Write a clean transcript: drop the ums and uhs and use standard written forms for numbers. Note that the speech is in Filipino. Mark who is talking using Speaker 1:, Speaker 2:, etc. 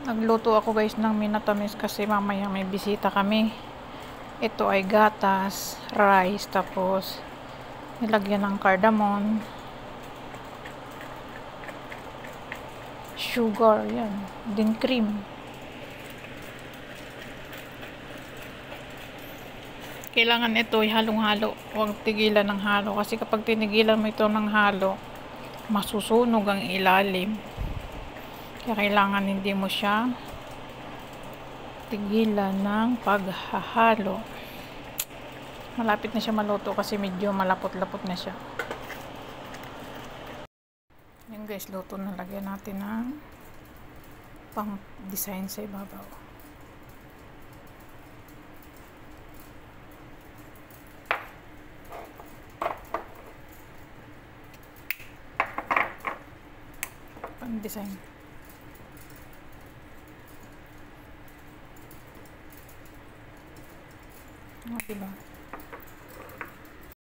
Speaker 1: Nagluto ako guys ng minatamis kasi mamaya may bisita kami. Ito ay gatas, rice, tapos nilagyan ng cardamom, sugar, yan, din cream. Kailangan ito ay halong-halo. Huwag tigilan ng halo kasi kapag tinigilan mo ito ng halo, masusunog ang ilalim. Kaya kailangan hindi mo siya tigilan ng paghahalo. Malapit na siya maluto kasi medyo malapot-lapot na siya. Yan guys, luto na. Lagyan natin ng pang design sa ibabaw. Pang design. Diba?